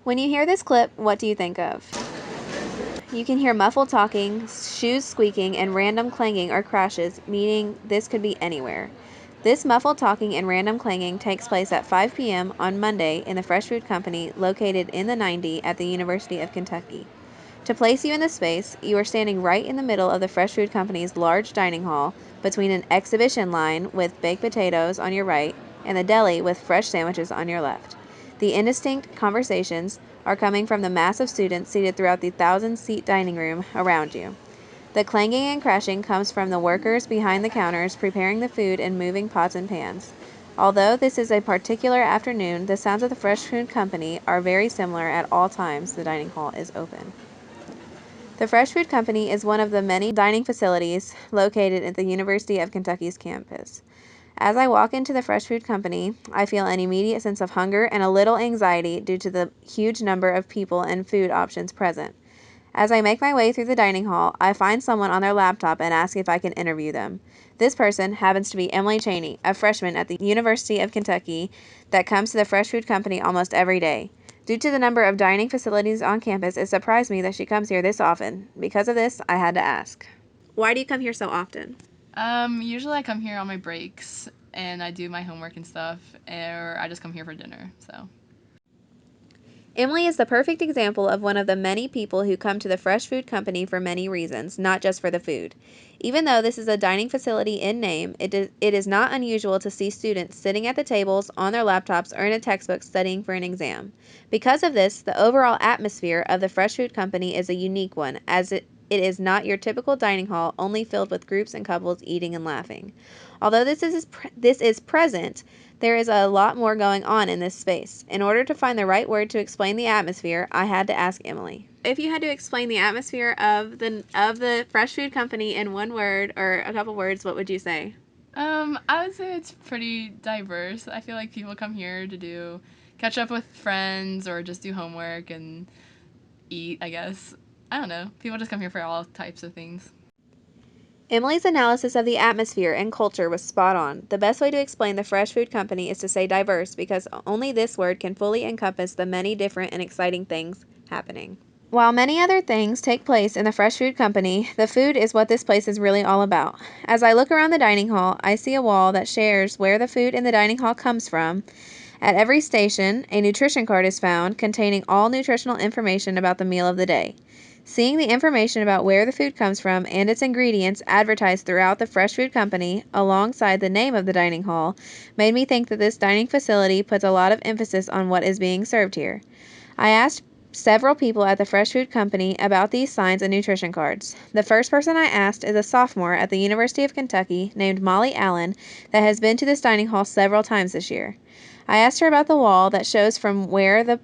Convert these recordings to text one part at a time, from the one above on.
When you hear this clip, what do you think of? You can hear muffled talking, shoes squeaking, and random clanging or crashes, meaning this could be anywhere. This muffled talking and random clanging takes place at 5 p.m. on Monday in the Fresh Food Company located in the 90 at the University of Kentucky. To place you in this space, you are standing right in the middle of the Fresh Food Company's large dining hall between an exhibition line with baked potatoes on your right and the deli with fresh sandwiches on your left. The indistinct conversations are coming from the mass of students seated throughout the 1,000-seat dining room around you. The clanging and crashing comes from the workers behind the counters preparing the food and moving pots and pans. Although this is a particular afternoon, the sounds of the Fresh Food Company are very similar at all times the dining hall is open. The Fresh Food Company is one of the many dining facilities located at the University of Kentucky's campus. As I walk into the Fresh Food Company, I feel an immediate sense of hunger and a little anxiety due to the huge number of people and food options present. As I make my way through the dining hall, I find someone on their laptop and ask if I can interview them. This person happens to be Emily Cheney, a freshman at the University of Kentucky that comes to the Fresh Food Company almost every day. Due to the number of dining facilities on campus, it surprised me that she comes here this often. Because of this, I had to ask. Why do you come here so often? Usually I come here on my breaks and I do my homework and stuff, or I just come here for dinner, so. Emily is the perfect example of one of the many people who come to the Fresh Food Company for many reasons, not just for the food. Even though this is a dining facility in name, it is not unusual to see students sitting at the tables, on their laptops, or in a textbook studying for an exam. Because of this, the overall atmosphere of the Fresh Food Company is a unique one, as it is not your typical dining hall only filled with groups and couples eating and laughing. Although this is present, there is a lot more going on in this space. In order to find the right word to explain the atmosphere, I had to ask Emily. If you had to explain the atmosphere of the Fresh Food Company in one word or a couple words, what would you say? I would say it's pretty diverse. I feel like people come here to catch up with friends or just do homework and eat, I guess. I don't know. People just come here for all types of things. Emily's analysis of the atmosphere and culture was spot on. The best way to explain the Fresh Food Company is to say diverse because only this word can fully encompass the many different and exciting things happening. While many other things take place in the Fresh Food Company, the food is what this place is really all about. As I look around the dining hall, I see a wall that shares where the food in the dining hall comes from. At every station, a nutrition card is found containing all nutritional information about the meal of the day. Seeing the information about where the food comes from and its ingredients advertised throughout the Fresh Food Company, alongside the name of the dining hall, made me think that this dining facility puts a lot of emphasis on what is being served here. I asked several people at the Fresh Food Company about these signs and nutrition cards. The first person I asked is a sophomore at the University of Kentucky named Molly Allen that has been to this dining hall several times this year. I asked her about the wall that shows from where the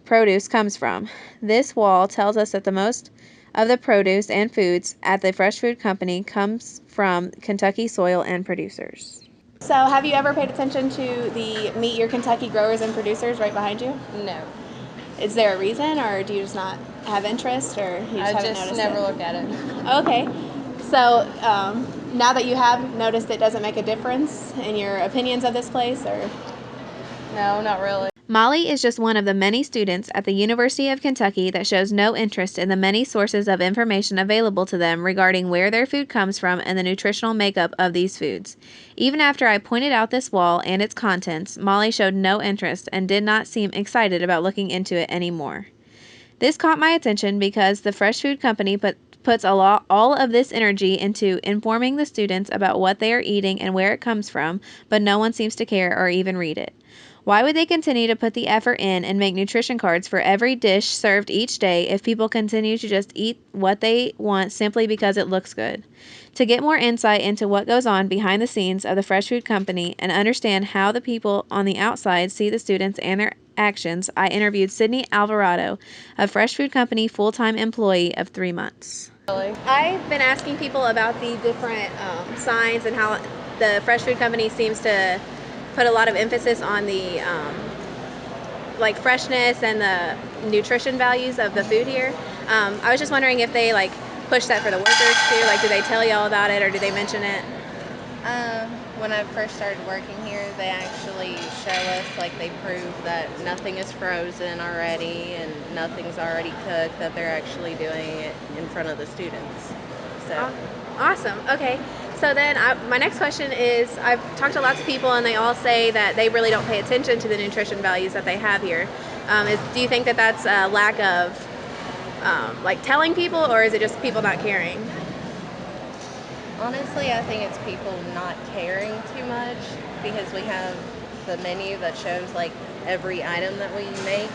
produce comes from. This wall tells us that the most of the produce and foods at the Fresh Food Company comes from Kentucky soil and producers. So, have you ever paid attention to the Meet Your Kentucky Growers and Producers right behind you? No. Is there a reason, or do you just not have interest, or you just haven't noticed never it? look at it. Okay. So, now that you have noticed it, does it make a difference in your opinions of this place, or? No, not really. Molly is just one of the many students at the University of Kentucky that shows no interest in the many sources of information available to them regarding where their food comes from and the nutritional makeup of these foods. Even after I pointed out this wall and its contents, Molly showed no interest and did not seem excited about looking into it anymore. This caught my attention because the Fresh Food Company puts all of this energy into informing the students about what they are eating and where it comes from, but no one seems to care or even read it. Why would they continue to put the effort in and make nutrition cards for every dish served each day if people continue to just eat what they want simply because it looks good? To get more insight into what goes on behind the scenes of the Fresh Food Company and understand how the people on the outside see the students and their actions, I interviewed Sydney Alvarado, a Fresh Food Company full-time employee of 3 months. I've been asking people about the different signs and how the Fresh Food Company seems to put a lot of emphasis on the like freshness and the nutrition values of the food here. I was just wondering if they like push that for the workers too. Like, do they tell y'all about it or do they mention it? When I first started working here, they actually show us, like they prove that nothing is frozen already and nothing's already cooked, that they're actually doing it in front of the students. So Awesome. Okay. So then my next question is, I've talked to lots of people and they all say that they really don't pay attention to the nutrition values that they have here. Do you think that that's a lack of like telling people, or is it just people not caring? honestly, I think it's people not caring too much because we have the menu that shows like every item that we make,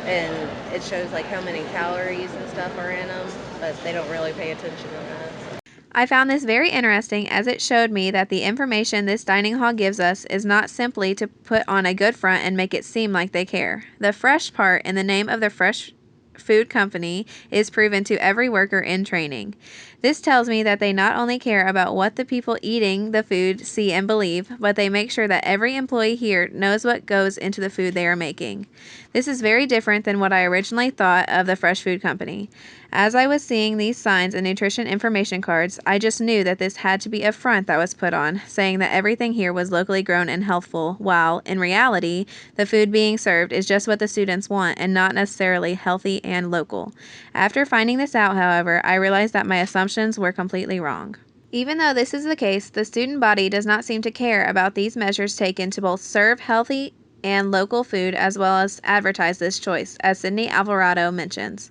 and it shows like how many calories and stuff are in them, but they don't really pay attention to that. I found this very interesting as it showed me that the information this dining hall gives us is not simply to put on a good front and make it seem like they care. The fresh part in the name of the fresh food company is proven to every worker in training. This tells me that they not only care about what the people eating the food see and believe, but they make sure that every employee here knows what goes into the food they are making. This is very different than what I originally thought of the fresh food company. As I was seeing these signs and nutrition information cards, I just knew that this had to be a front that was put on, saying that everything here was locally grown and healthful, while, in reality, the food being served is just what the students want and not necessarily healthy and local. After finding this out, however, I realized that my assumptions were completely wrong. Even though this is the case, the student body does not seem to care about these measures taken to both serve healthy and local food as well as advertise this choice, as Sydney Alvarado mentions.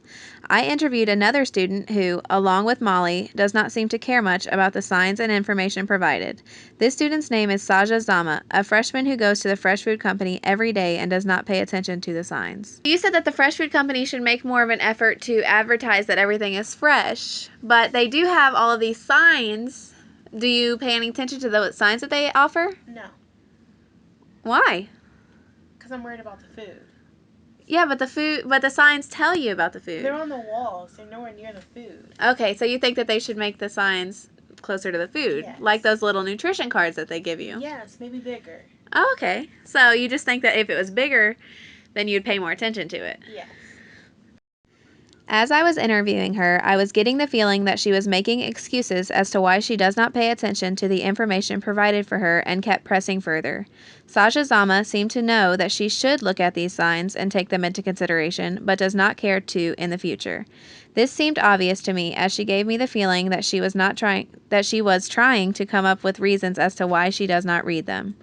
I interviewed another student who, along with Molly, does not seem to care much about the signs and information provided. This student's name is Saja Zama, a freshman who goes to the Fresh Food Company every day and does not pay attention to the signs. You said that the Fresh Food Company should make more of an effort to advertise that everything is fresh, but they do have all of these signs. Do you pay any attention to the signs that they offer? No, Why? because I'm worried about the food. Yeah, but the signs tell you about the food. They're on the walls. They're nowhere near the food. Okay, so you think that they should make the signs closer to the food, Yes. like those little nutrition cards that they give you? Yes, maybe bigger. Oh, okay. So you just think that if it was bigger, then you'd pay more attention to it. Yes. As I was interviewing her, I was getting the feeling that she was making excuses as to why she does not pay attention to the information provided for her and kept pressing further. Sasha Zama seemed to know that she should look at these signs and take them into consideration, but does not care to in the future. This seemed obvious to me as she gave me the feeling that she was trying to come up with reasons as to why she does not read them.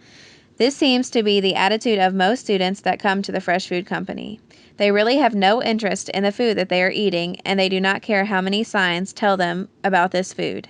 This seems to be the attitude of most students that come to the Fresh Food Company. They really have no interest in the food that they are eating, and they do not care how many signs tell them about this food.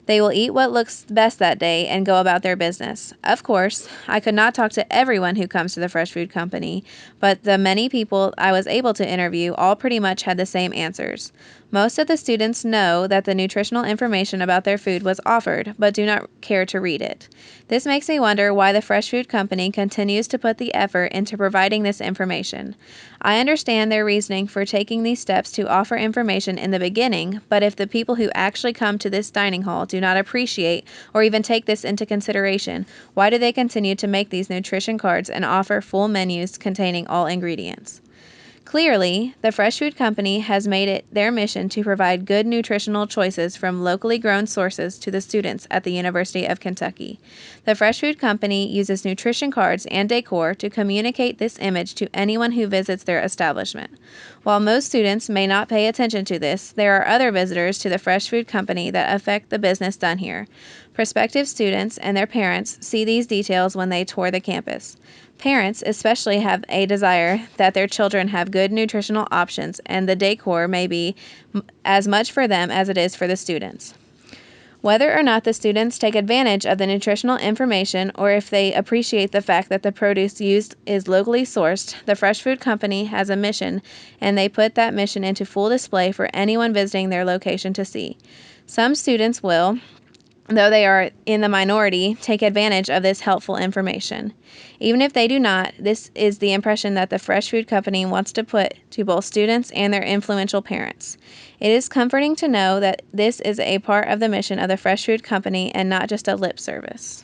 They will eat what looks best that day and go about their business. Of course, I could not talk to everyone who comes to the Fresh Food Company, but the many people I was able to interview all pretty much had the same answers. Most of the students know that the nutritional information about their food was offered, but do not care to read it. This makes me wonder why the Fresh Food Company continues to put the effort into providing this information. I understand their reasoning for taking these steps to offer information in the beginning, but if the people who actually come to this dining hall do not appreciate or even take this into consideration, why do they continue to make these nutrition cards and offer full menus containing all ingredients? Clearly, the Fresh Food Company has made it their mission to provide good nutritional choices from locally grown sources to the students at the University of Kentucky. The Fresh Food Company uses nutrition cards and decor to communicate this image to anyone who visits their establishment. While most students may not pay attention to this, there are other visitors to the Fresh Food Company that affect the business done here. Prospective students and their parents see these details when they tour the campus. Parents especially have a desire that their children have good nutritional options, and the decor may be as much for them as it is for the students. Whether or not the students take advantage of the nutritional information or if they appreciate the fact that the produce used is locally sourced, the Fresh Food Company has a mission, and they put that mission into full display for anyone visiting their location to see. Some students will, though they are in the minority, take advantage of this helpful information. Even if they do not, this is the impression that the Fresh Food Company wants to put to both students and their influential parents. It is comforting to know that this is a part of the mission of the Fresh Food Company and not just a lip service.